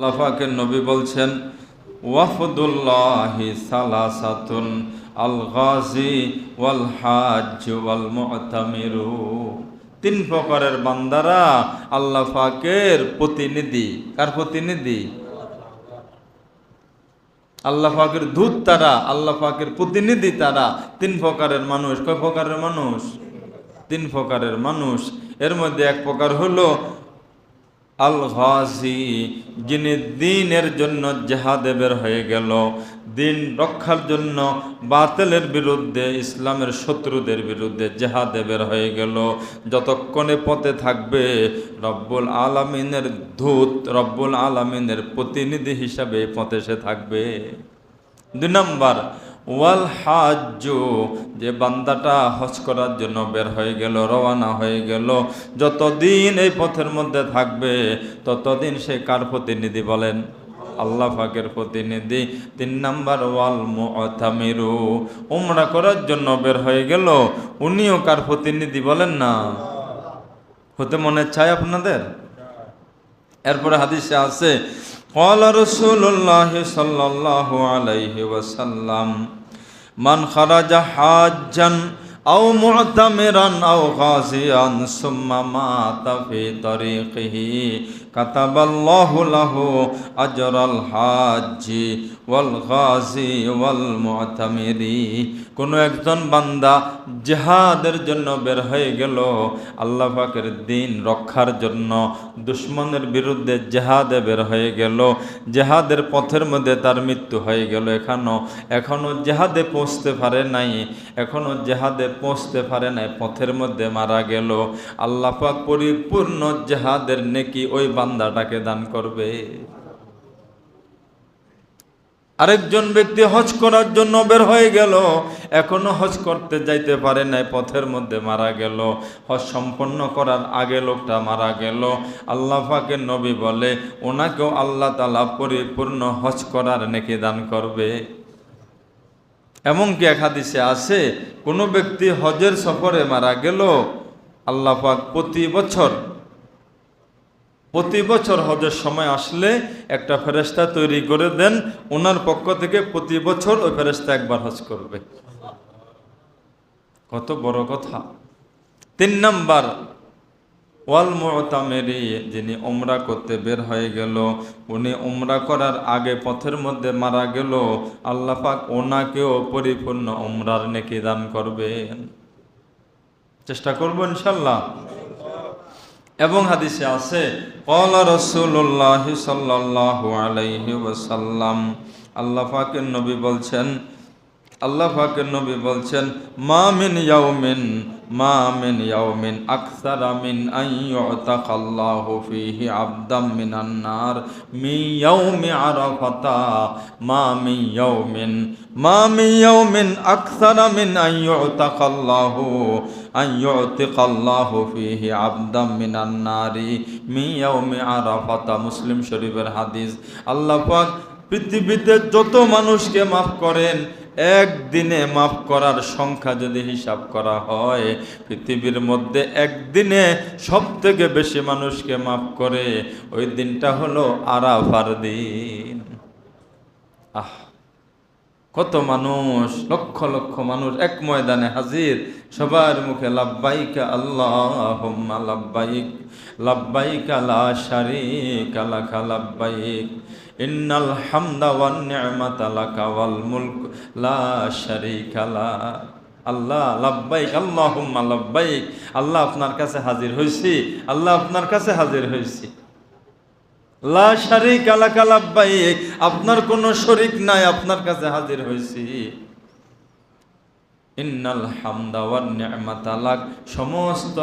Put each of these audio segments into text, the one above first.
আল্লাহ পাকের নবী বলছেন, ওয়াফদুল্লাহি সালাসাতুন আল গাজি ওয়াল হাজ্জ ওয়াল মুতামিরু। তিন প্রকারের বান্দারা আল্লাহ পাকের প্রতিনিধি। কার প্রতিনিধি? আল্লাহ পাকের দূত তারা, আল্লাহ পাকের প্রতিনিধি তারা। তিন প্রকারের মানুষ। কয় প্রকারের মানুষ? তিন প্রকারের মানুষ। এর মধ্যে এক প্রকার হলো আল গাজি, যিনি দ্বীনের জন্য জিহাদে বের হয়ে গেল, দ্বীন রক্ষার জন্য বাতিলের বিরুদ্ধে, ইসলামের শত্রুদের বিরুদ্ধে জিহাদে বের হয়ে গেল। যতক্ষণে পথে থাকবে রব্বুল আলামিনের দূত, রব্বুল আলামিনের প্রতিনিধি হিসাবে পথে সে থাকবে। দুই নম্বর ওয়াল হাজ্জ, যে বান্দাটা হজ করার জন্য বের হয়ে গেল, রওনা হয়ে গেল, যতদিন এই পথের মধ্যে থাকবে ততদিন সে কার প্রতিনিধি বলেন? আল্লাহ পাকের প্রতিনিধি। তিন নম্বর ওয়াল মুতামিরু, উমরা করার জন্য বের হয়ে গেল, উনিও কার প্রতিনিধি বলেন না? হতে মনে চায় আপনাদের? এরপরে হাদিসে আছে, ক্বালা রাসূলুল্লাহ সাল্লাল্লাহু আলাইহি ওয়াসাল্লাম, মান খারাজা হাজ্জান আও মুতামিরান আও গাজিয়ান সুম্মা মাতা ফি তরিকিহি কাতাবাল্লাহু লাহু আজরাল হাজ্জি ওয়াল গাজি ওয়াল মুতামিরি। কোনো একজন বান্দা জিহাদের জন্য বের হয়ে গেল, আল্লাহ পাকের দ্বীন রক্ষার জন্য, দুশমনের বিরুদ্ধে জিহাদে বের হয়ে গেল, জিহাদের পথের মধ্যে তার মৃত্যু হয়ে গেল, এখনো জিহাদে পৌঁছতে পারে নাই, পথের মধ্যে মারা গেল, আল্লাহ পাক পরিপূর্ণ জিহাদের নেকি ওই বান্দাটাকে দান করবে। আরেকজন ব্যক্তি হজ করার জন্য বের হয়ে গেল, এখনো হজ করতে যাইতে পারে নাই, পথের মধ্যে মারা গেল, হজ সম্পন্ন করার আগে লোকটা মারা গেল। আল্লাহ পাকের নবী বলে, ওনাকেও আল্লাহ তাআলা পরিপূর্ণ হজ করার নেকি দান করবে। এমনকি এক হাদিসে আছে, কোনো ব্যক্তি হজের সফরে মারা গেল, আল্লাহ পাক প্রতি বছর হজের সময় আসলে একটা ফেরেশতা তৈরি করে দেন, ওনার পক্ষ থেকে প্রতি বছর ওই ফেরেশতা একবার হজ করবে। কত বড় কথা। তিন নাম্বার ওয়াল মুতামিরি, যিনি উমরা করতে বের হয়ে গেল, উনি উমরা করার আগে পথের মধ্যে মারা গেল, আল্লাহ পাক ওনাকেও পরিপূর্ণ উমরার নেকি দান করবেন। চেষ্টা করব ইনশাআল্লাহ। এবং হাদিসে আছে, ক্বালা রাসূলুল্লাহ সাল্লাল্লাহু আলাইহি ওয়াসাল্লাম, আল্লাহ পাকের নবী বলছেন, মা মিন ইয়াউমিন আকসারা মিন আন ইউতাকাল্লাহু ফীহি আবদাম মিনান নার মিন ইয়াউমি আরাফাতা। মা মিন ইয়াউমিন আকসারা মিন আন ইউতাকাল্লাহু ফীহি আবদাম মিনান নারি মিন ইয়াউমি আরাফাতা। মুসলিম শরীফের হাদিস। আল্লাহ পাক পৃথিবীতে যত মানুষকে মাফ করেন, একদিনে মাফ করার সংখ্যা যদি হিসাব করা হয়, পৃথিবীর মধ্যে একদিনে সব থেকে বেশি মানুষকে মাফ করে, ওই দিনটা হলো আরাফার দিন। কত মানুষ, লক্ষ লক্ষ মানুষ এক ময়দানে হাজির, সবার মুখে লাব্বাইকা আল্লাহুম্মা লাব্বাইক, লাব্বাইকা লা শারীকা লাকা লাব্বাইক, ইন্নাল হামদা ওয়ান নি'মাতা লাকা ওয়াল মুলক লা শারীকা লাক। আল্লাহ লাব্বাইক আল্লাহুম্মা লাব্বাইক, আল্লাহ আপনার কাছে হাজির হইছি, আল্লাহ আপনার কাছে হাজির হইছি। লা শারীকা লাকা লাব্বাইক, আপনার কোনো শরীক নাই, আপনার কাছে হাজির হইছি। ইন্নাল হামদা ওয়ান নি'মাতা লাক, সমস্ত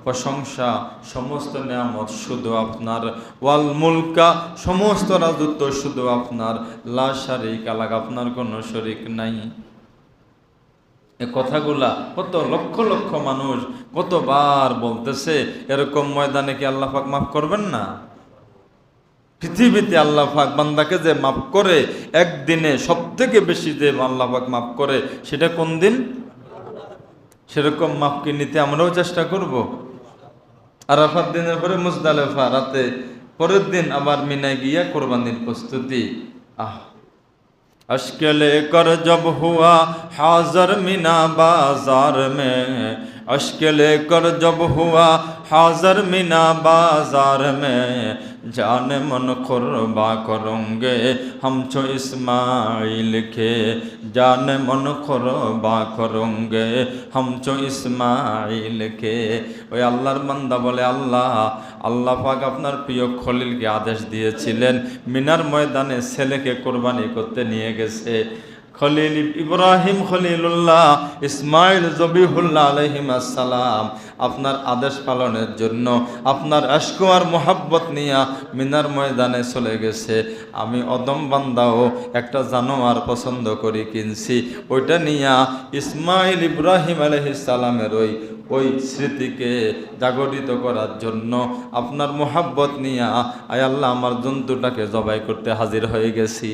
প্রশংসা, সমস্ত নিয়ামত শুধু আপনার, ওয়াল মুলকা, সমস্ত রাজত্ব শুধু আপনার, লা শারীকা লাক, আপনার কোনো শরীক নাই। এই কথাগুলা কত লক্ষ লক্ষ মানুষ কতবার বলতেছে, এরকম ময়দানে কি আল্লাহ পাক মাফ করবেন না? পৃথিবীতে আল্লাহ পাক বান্দাকে যে মাফ করে, একদিনে সব থেকে বেশি যে আল্লাহ পাক মাফ করে, সেটা কোন দিন? সেরকম মাফকে নিতে আমরাও চেষ্টা করব। আরাফাত দিনের পরে মুজদালিফা রাতে পরের দিন আবার মিনায় গিয়া কোরবানির প্রস্তুতি। अश्क लेकर जब हुआ हाज़र मीना बाजार में, अश्क लेकर जब हुआ हाज़र मीना बाजार में, जान मन कुर्बा करेंगे हम छो इस्माइल के, जान मन कुर्बा करेंगे हम छो इस्माइल के। ওই আল্লাহর বান্দা বলে, আল্লাহ পাক আপনার প্রিয় খলিলকে আদেশ দিয়েছিলেন মিনার ময়দানে ছেলেকে কোরবানি করতে নিয়ে গেছে। খলিল ইব্রাহিম খলিলুল্লাহ ইসমাইল জবিহুল্লাহ আলাইহিস সালাম আপনার আদেশ পালনের জন্য আপনার আশক আর মোহাব্বত নিয়ে মিনার ময়দানে চলে গেছে। আমি অদম বান্দাও একটা জানোয়ার পছন্দ করি কিনছি, ওইটা নিয়ে ইসমাইল ইব্রাহিম আলাইহিস সালামের ওই স্মৃতিকে জাগরিত করার জন্য আপনার মোহাব্বত নিয়ে আয় আল্লাহ আমার জন্তুটাকে জবাই করতে হাজির হয়ে গেছি।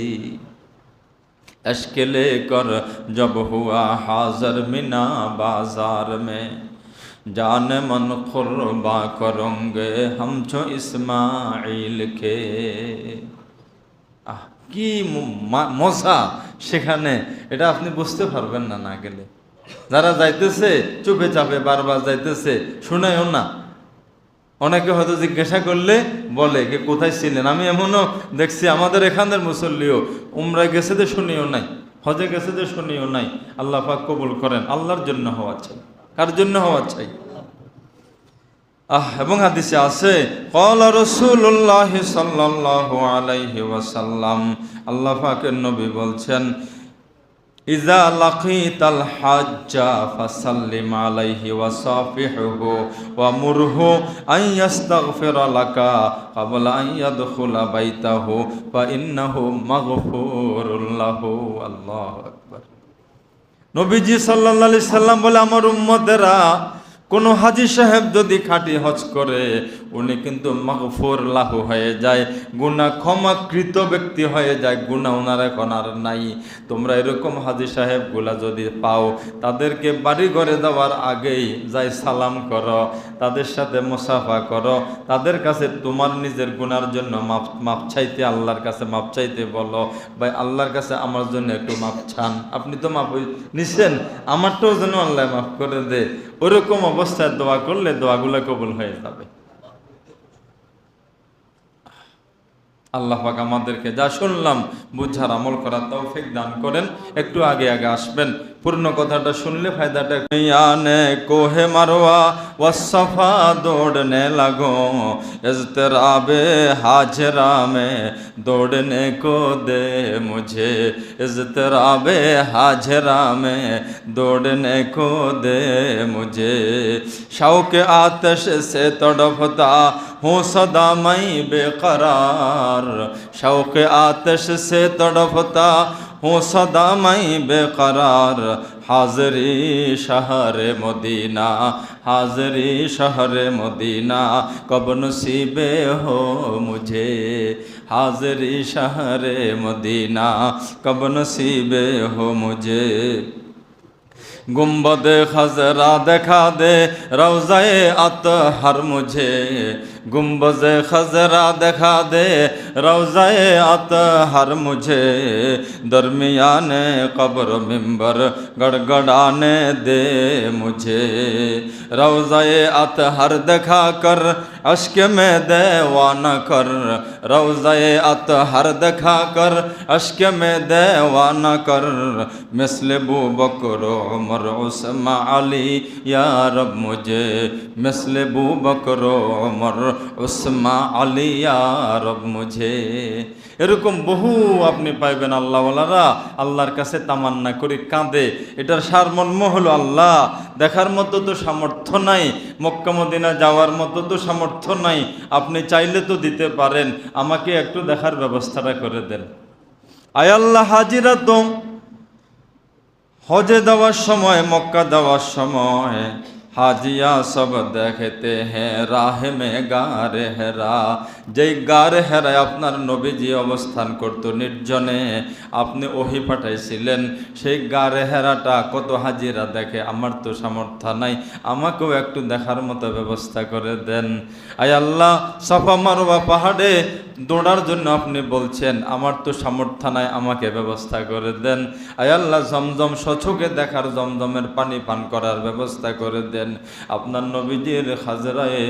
अश्क लेकर जब हुआ हाज़र मिना बाजार में, जान मन कुर्बा करेंगे हम छो इस्माइल के। কি মজা সেখানে, এটা আপনি বুঝতে পারবেন না না গেলে। যারা যাইতেছে চুপে চাপে বারবার যাইতেছে, শুনেও না। অনেকে হয়তো জিজ্ঞাসা করলে বলে কে কোথায় ছিলেন। আমি এমনও দেখছি আমাদের এখানের মুসল্লিও উমরায় গেছে যে শুনিও নাই, হজে গেছে যে শুনিও নাই। আল্লাহ পাক কবুল করেন, আল্লাহর জন্য হওয়া চাই। কার জন্য হওয়া চাই? এবং হাদিসে আছে ক্বালা রাসূলুল্লাহ সাল্লাল্লাহু আলাইহি ওয়াসাল্লাম, আল্লাহ পাকের নবী বলছেন, ইজা লাকিতাল হাজ্জা ফাসাল্লিম আলাইহি ওয়াসাফিহু ওয়া মুরহু আন ইস্তাগফিরা লাকা ক্বাবলা আন ইয়াদখুলা বাইতাহু ফা ইন্নাহু মাগফুরুল লাহু। আল্লাহু আকবার। নবীজি সাল্লাল্লাহু আলাইহি সাল্লাম বলে, আমার উম্মতেরা কোনো হাজী সাহেব যদি খাঁটি হজ করে উনি কিন্তু মাগফুর লাহু হয়ে যায়, গুনাহ ক্ষমাকৃত ব্যক্তি হয়ে যায়, গুনাহ ওনার এখন আর নাই। তোমরা এরকম হাজী সাহেবগুলা যদি পাও তাদেরকে বাড়ি ঘরে যাওয়ার আগেই যাই সালাম করো, তাদের সাথে মুসাফা করো, তাদের কাছে তোমার নিজের গুনার জন্য মাপ চাইতে, আল্লাহর কাছে মাপ চাইতে বলো, ভাই আল্লাহর কাছে আমার জন্য একটু মাপ চান, আপনি তো মাপ নিছেন, আমারটাও যেন আল্লাহ মাফ করে দে। ওরকম অবস্থায় দোয়া করলে দোয়াগুলো কবুল হয়ে যাবে। আল্লাহ পাক আমাদেরকে যা শুনলাম বুঝার আমল করার তৌফিক দান করেন। একটু আগে আসবেন, পূর্ণ কথাটা শুনলে ফায়দাটা। याने कोहे मरवा व सफा दौड़ने लगो, इज़्तिराबे हाजरा में दौड़ने को दे मुझे, इज़्तिराबे हाजरा में दौड़ने को दे मुझे, शौक़ आतिश से तड़पता हूँ सदा मैं बेकरार, शौक़ आतिश से तड़पता हूँ सदा मैं बेकरार, हाज़री शहर मदीना, हाज़री शहर मदीना कब नसीबे हो मुझे, हाज़री शहर मदीना कब नसीबे हो मुझे। गुंबद खजरा दिखा दे रौज़ाए अतहर मुझे, गुंबद खजरा दिखा दे रौज़ाए अतहर मुझे, दरमियाने कब्र मिंबर गड़गड़ाने दे मुझे, रौज़ाए अतहर दिखा कर अश्क में देवाना कर, रौज़ाए अतहर दिखा कर अश्क में देवाना कर, मिस्ल बू बकर उमर उस्मा अली या रब मुझे, मिस्ल बू बकर उमर उस्मा अली या रब मुझे। এরকম বহু আপনি পাইবেন আল্লাহওয়ালারা আল্লাহর কাছে তামান্না করে কাঁদে। এটার সারমর্ম হলো, আল্লাহ দেখার মতো তো সামর্থ্য নাই, মক্কা মদিনা যাওয়ার মতো তো সামর্থ্য নাই, আপনি চাইলে তো দিতে পারেন, আমাকে একটু দেখার ব্যবস্থাটা করে দেন। আয় আল্লাহ, হাজিরা তো হজে যাওয়ার সময়, মক্কা যাওয়ার সময় হাজিয়া সব দেখতে হ্যাঁ রাহ মে গারে হেরা। যেই গারে হেরায় আপনার নবীজি অবস্থান করত নির্জনে, আপনি ওহি পাঠাইছিলেন, সেই গারে হেরাটা কত হাজিরা দেখে। আমার তো সামর্থ্য নাই, আমাকেও একটু দেখার মতো ব্যবস্থা করে দেন। আয় আল্লাহ, সাফা মারওয়া পাহাড়ে দৌড়ার জন্য আপনি বলছেন, আমার তো সামর্থ্য নাই, আমাকে ব্যবস্থা করে দেন। আয় আল্লাহ, জমজম সচোখে দেখার জমজমের পানি পান করার ব্যবস্থা করে দেন। আপনার নবীজির খাজরায়ে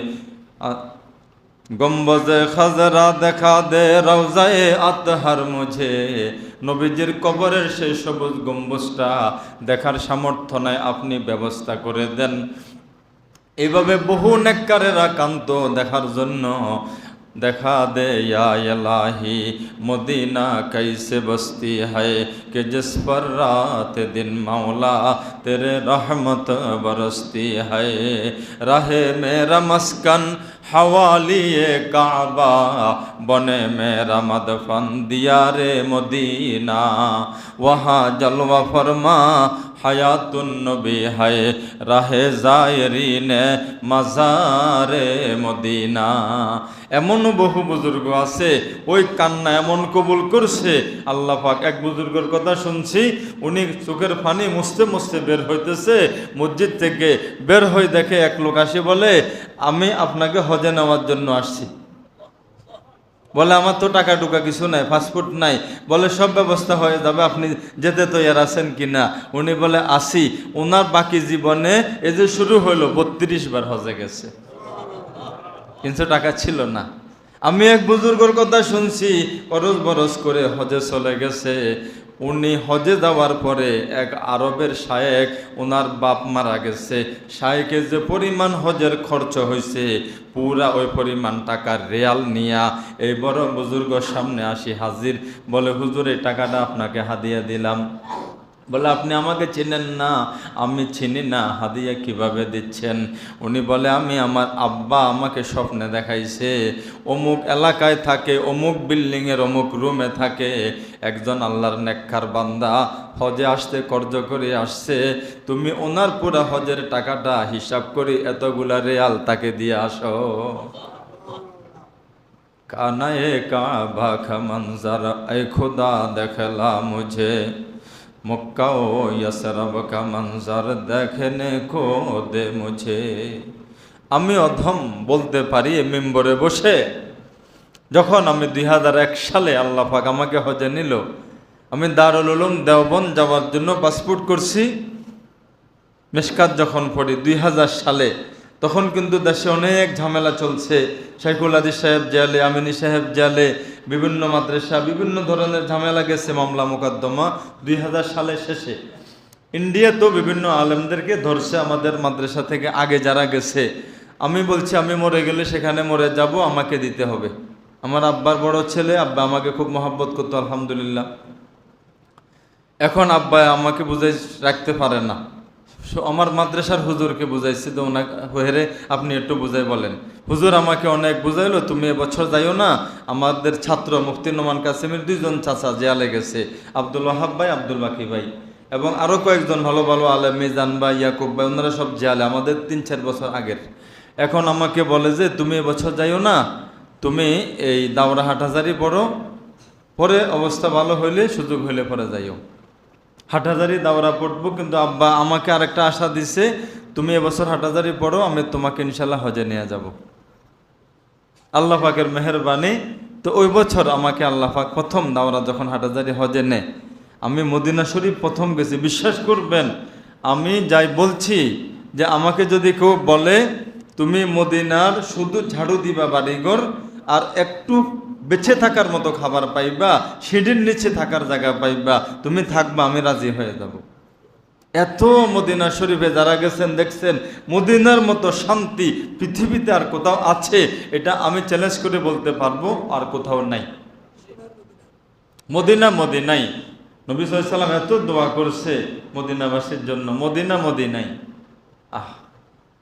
গম্বজে খাজরা দেখা দে রওজায়ে আতহার মুঝে। নবীজির কবরের সেই সবুজ গম্বুজটা দেখার সামর্থ্য নাই, আপনি ব্যবস্থা করে দেন। এইভাবে বহু নেককারেরা কান্ত দেখার জন্য। দেখা দে या इलाही मदीना कैसे बसती है कि जिस पर रात दिन मौला तेरे रहमत बरसती है। रहे मेरा मस्कन हवालिए काबा बने मेरा मदफन दियारे मदीना। वहाँ जलवा फरमा हयातुन नबी है राहे जायरीन मज़ारे मदीना। এমন বহু বুজুর্গ আছে, ওই কান্না এমন কবুল করছে আল্লাহ পাক। এক বুজুর্গের কথা শুনছি, উনি চোখের পানি মুছতে মুছতে বের হইতেছে মসজিদ থেকে, বের হয়ে দেখে এক লোক আসে বলে, আমি আপনাকে হজে নেওয়ার জন্য আসছি। বলে আমার তো টাকা টুকা কিছু নাই, পাসপোর্ট নাই। বলে সব ব্যবস্থা হয়ে যাবে, আপনি যেতে তৈরি আছেন কিনা? উনি বলে আসি। ওনার বাকি জীবনে এই যে শুরু হইলো 32 বার হজে গেছে, কিন্তু টাকা ছিল না। আমি এক বুজুর্গর কথা শুনছি, অরজ বরজ করে হজে চলে গেছে। উনি হজে যাওয়ার পরে এক আরবের শায়েক, ওনার বাপ মারা গেছে। শায়েকের যে পরিমাণ হজের খরচ হয়েছে, পুরা ওই পরিমাণ টাকার রিয়াল নিয়া এই বড় বুজুর্গর সামনে আসি হাজির। বলে, হুজুর এই টাকাটা আপনাকে হাদিয়া দিলাম। বলে, আপনি আমাকে চিনেন না? আমি চিনি না, হাদিয়া কিভাবে দিচ্ছেন? উনি বলে, আমি আমার আব্বা আমাকে স্বপ্নে দেখাইছে, অমুক এলাকায় থাকে, অমুক বিল্ডিংয়ের অমুক রুমে থাকে একজন আল্লাহর নেককার বান্দা, হজে আসতে কর্জ করে আসছে। তুমি ওনার পুরা হজের টাকাটা হিসাব করি এতগুলা রিয়াল তাকে দিয়ে আসো। কানায়ে কাবা কা মঞ্জর এ খুদা দেখলা মুঝে, मक्का ओ यसरब का मंजर देखने को दे मुझे। আমি অধম বলতে পারি এই মেম্বরে বসে, যখন আমি 2001 সালে আল্লাহ পাক আমাকে হজে নিল, আমি দারুল উলুম দেওবন্দ যাওয়ার জন্য পাসপোর্ট করছি। মিশকাত যখন পড়ি 2000 সালে, তখন কিন্তু দেশে অনেক ঝামেলা চলছে। শাইখুল হাদিস সাহেব জেলে, আমিনী সাহেব জেলে, বিভিন্ন মাদ্রাসা বিভিন্ন ধরনের ঝামেলা গেছে, মামলা মোকদ্দমা। 2000 সালের শেষে ইন্ডিয়া তো বিভিন্ন আলেমদেরকে ধরছে আমাদের মাদ্রাসা থেকে আগে যারা গেছে। আমি বলছি, আমি মরে গেলে সেখানে মরে যাব, আমাকে দিতে হবে। আমার আব্বার বড় ছেলে, আব্বা আমাকে খুব মহব্বত করতো আলহামদুলিল্লাহ। এখন আব্বা আমাকে বুঝাই রাখতে পারে না। আমার মাদ্রাসার হুজুরকে বুঝাইছি, তো ওনাকে হেরে আপনি একটু বুঝাই বলেন। হুজুর আমাকে অনেক বুঝাইলো, তুমি এবছর যাইও না। আমাদের ছাত্র মুফতি নোমান কাসেমের 2 জন চাচা জেলে গেছে, আব্দুল ওয়াহাব ভাই, আব্দুল বাকি ভাই, এবং আরও কয়েকজন ভালো ভালো আলেম, মিজান ভাই, ইয়াকুব ভাই, ওনারা সব জেলে, আমাদের 3-4 বছর আগের। এখন আমাকে বলে যে তুমি এবছর যাইও না, তুমি এই দাওরা হাটহাজারি পড়ো, পরে অবস্থা ভালো হইলে সুযোগ হইলে পরে যাইও। হাটহাজারি দাওরা পড়বো, কিন্তু আব্বা আমাকে আরেকটা আশা দিছে, তুমি এবছর হাটহাজারি পড়ো, আমি তোমাকে ইনশাল্লাহ হজে নিয়ে যাব। আল্লাহ পাকের মেহেরবানি। তো ওই বছর আমাকে আল্লাহ পাক প্রথম দাওরা যখন হাটহাজারি হজে নেয়, আমি মদিনা শরীফ প্রথম গেছি। বিশ্বাস করবেন, আমি যাই বলছি যে আমাকে যদি কেউ বলে তুমি মদিনার শুধু ঝাড়ু দিবা বাড়িঘর, আর একটু বেঁচে থাকার মতো খাবার পাইবা, সিঁড়ির নিচে থাকার জায়গা পাইবা, তুমি থাকবা, আমি রাজি হয়ে যাব। এত মদিনা শরীফে যারা গেছেন দেখছেন, মদিনার মতো শান্তি পৃথিবীতে আর কোথাও আছে, এটা আমি চ্যালেঞ্জ করে বলতে পারবো, আর কোথাও নাই। মদিনা মদিনাই। নবী সাল্লাল্লাহু আলাইহি ওয়াসাল্লাম এত দোয়া করছে মদিনাবাসীর জন্য, মদিনা মদিনাই।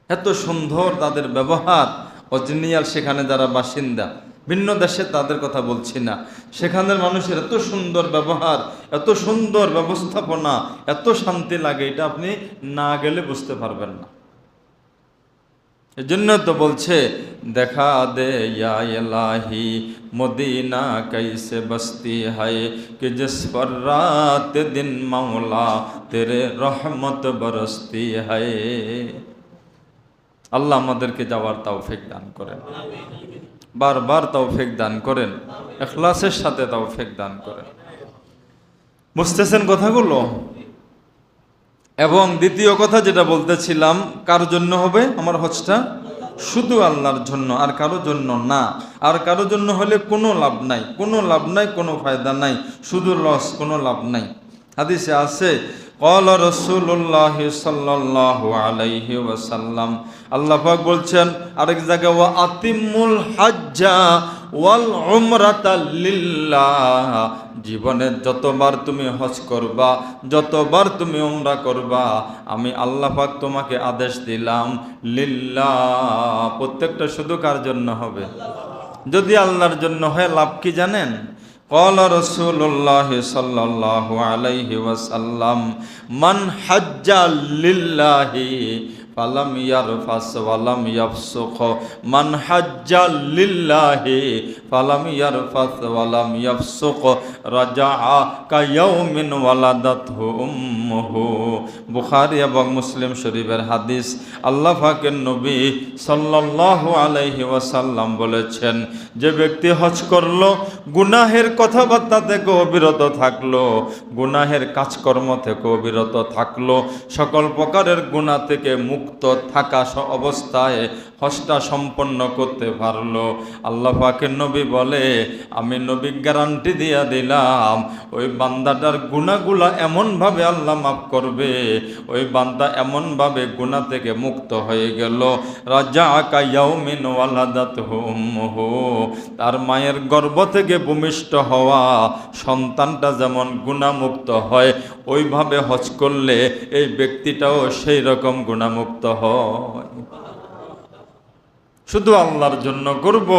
এত সুন্দর তাদের ব্যবহার, অরিজিনাল সেখানে যারা বাসিন্দা, ভিন্ন দেশে তাদের কথা বলছি না, সেখানের মানুষের এত সুন্দর ব্যবহার, এত সুন্দর ব্যবস্থাপনা, এত শান্তি লাগে, এটা আপনি না গেলে বুঝতে পারবেন না। এজন্য তো বলছে দেখা দে ইয়া ইলাহি মদিনা कैसे बसती है कि जिस पर रात दिन मौला तेरे रहमत बरसती है। আল্লাহ আমাদেরকে যাওয়ার তৌফিক দান করেন, বারবার তৌফিক দান করেন, ইখলাসের সাথে তৌফিক দান করেন। বুঝতেছেন কথাগুলো? এবং দ্বিতীয় কথা যেটা বলতেছিলাম, কার জন্য হবে আমার হজটা? শুধু আল্লাহর জন্য, আর কারো জন্য না। আর কারো জন্য হলে কোনো লাভ নাই, কোনো লাভ নাই, কোনো ফায়দা নাই, শুধু লস, কোনো লাভ নাই। হাদিসে আছে ক্বালা রাসূলুল্লাহ সাল্লাল্লাহু আলাইহি ওয়াসাল্লাম, আল্লাহ পাক বলছেন আরেক জায়গায়, ওয়া আতিমুল হাজ্জা ওয়াল উমরাতা লিল্লাহ, জীবনে যতবার তুমি হজ করবা, যতবার তুমি উমরা করবা, আমি আল্লাহ পাক তোমাকে আদেশ দিলাম লিল্লাহ, প্রত্যেকটা শুধু কার জন্য হবে? যদি আল্লাহর জন্য হয় লাভ কি জানেন? قال رسول الله صلى الله عليه وسلم من حج لله فلم يرفث ولم يفسق من حج لله فلم يرفث ولم يفسق رجع كيوم ولدته أمه। বুখারী এবং মুসলিম শরীফের হাদিস। আল্লাহ পাকের নবী সাল্লাল্লাহু আলাইহি ওয়াসাল্লাম বলেছেন, যে ব্যক্তি হজ করলো, গুনাহের কথাবার্তা থেকে বিরত থাকলো, গুনাহের কাজকর্ম থেকে বিরত থাকলো, সকল প্রকারের গুনাহ থেকে মুক্ত থাকা অবস্থায় হজটা সম্পন্ন করতে পারলো, আল্লাহ পাকের নবী বলে আমি নবী গ্যারান্টি দিয়া দিলাম ওই বান্দাটার গুনাহগুলা এমনভাবে আল্লাহ মাফ করবে, ওই বান্দা এমনভাবে গুনাহ থেকে মুক্ত হয়ে গেল, রাজাকা ইয়াউমিন ওয়ালাদাতহু উম্মুহু, তার মায়ের গর্ভ থেকে ভূমিষ্ঠ হওয়া সন্তানটা যেমন গুনাহমুক্ত হয়, ওইভাবে হজ করলে এই ব্যক্তিটাও সেই রকম গুনাহমুক্ত হয়। শুধু আল্লাহর জন্য করব,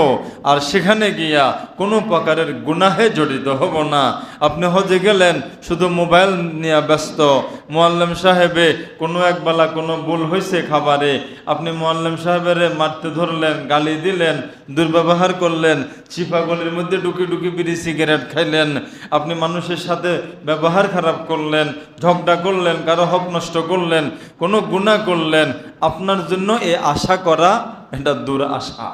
আর সেখানে গিয়া কোনো প্রকারের গুনাহে জড়িত হব না। আপনি হজে গেলেন, শুধু মোবাইল নিয়ে ব্যস্ত, মুআল্লিম সাহেবে কোনো একবেলা কোনো ভুল হয়েছে খাবারে, আপনি মুআল্লিম সাহেবের মারতে ধরলেন, গালি দিলেন, দুর্ব্যবহার করলেন, চিপাগলির মধ্যে ঢুকি ঢুকি বিড়ি সিগারেট খাইলেন, আপনি মানুষের সাথে ব্যবহার খারাপ করলেন, ঝগড়া করলেন, কারো হক নষ্ট করলেন, কোনো গুনাহ করলেন, আপনার জন্য এ আশা করা এটা দূর আশা,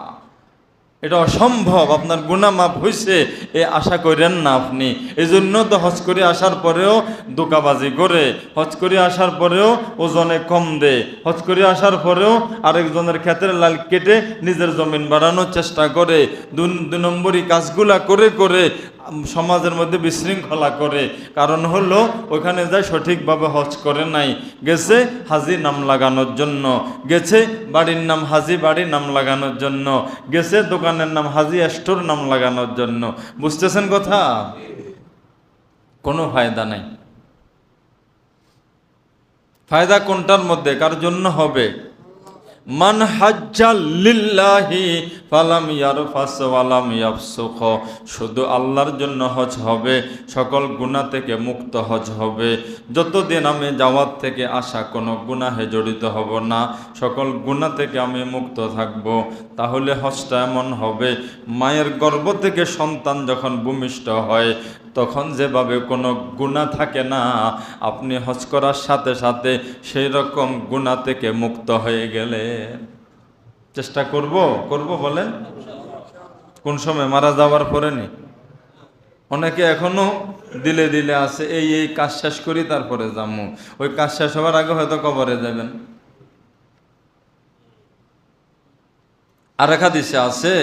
এটা অসম্ভব। আপনার গুনাহ মাফ হয়েছে এ আশা করেন না আপনি। এই জন্য তো হজ করে আসার পরেও দোকাবাজি করে, হজ করে আসার পরেও ওজনে কম দে, হজ করে আসার পরেও আরেকজনের ক্ষেতের লাল কেটে নিজের জমিন বাড়ানোর চেষ্টা করে, দুই নম্বরই কাজগুলা করে করে সমাজের মধ্যে বিশৃঙ্খলা করে। কারণ হলো ওইখানে যায় সঠিকভাবে হজ করে নাই, গেছে হাজি নাম লাগানোর জন্য, গেছে বাড়ির নাম হাজি বাড়ি নাম লাগানোর জন্য, গেছে দোকানের নাম হাজি স্টোর নাম লাগানোর জন্য। বুঝতেছেন কথা? কোনো ফায়দা নাই। ফায়দা কোনটার মধ্যে? কার জন্য হবে? মান হাজ্জা লিল্লাহি ফালাম ইয়ারফাস ওয়ালাম ইয়াফসুক, শুধু আল্লাহর জন্য হজ হবে, সকল গুনাহ থেকে মুক্ত হজ হবে। যতদিন আমি যাওয়ার থেকে আসা কোনো গুনাহে জড়িত হব না, সকল গুনাহ থেকে আমি মুক্ত থাকব, তাহলে হজটা এমন হবে মায়ের গর্ভ থেকে সন্তান যখন ভূমিষ্ঠ হয় তখন যেভাবে কোনো গুনাহ থাকে না, আপনি হজ করার সাথে সাথে সেই রকম গুনাহ থেকে মুক্ত হয়ে গেলেন। চেষ্টা করব বলেন? কোন সময়? মারা যাওয়ার পরে নি? অনেকে এখনো দিলে দিলে আছে, এই কাজ শেষ করি তারপরে যাবো। ওই কাজ শেষ হওয়ার আগে হয়তো কবরে যাবেন। আর এক হাদিসে আছে,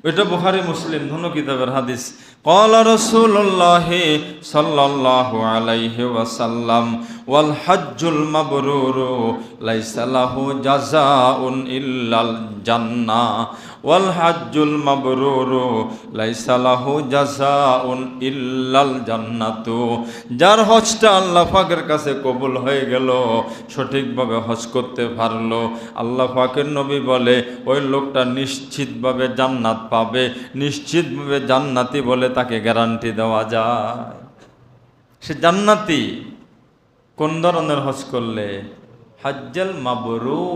এটা বুখারী মুসলিম দুনো কিতাবের হাদিস, ক্বালা রাসূলুল্লাহ সাল্লাল্লাহু আলাইহি ওয়াসাল্লাম ওয়াল হজ্জুল মাবরুরু লাইসা লাহু জাযাউন ইল্লাল জান্নাহ ওয়াল হজ্জুল মাবরুরু লাইসা লাহু জাযাউন ইল্লাল জান্নাতু। যার হজটা আল্লাহ পাকের কাছে কবুল হয়ে গেল, সঠিকভাবে হজ করতে পারলো, আল্লাহ পাকের নবী বলে ওই লোকটা নিশ্চিতভাবে জান্নাত পাবে, নিশ্চিতভাবে জান্নাতি বলে তাকে গ্যারান্টি দেওয়া যায়। সে জান্নাতি কোন ধরনের হজ করলে? হজ্জুল মাবরুর।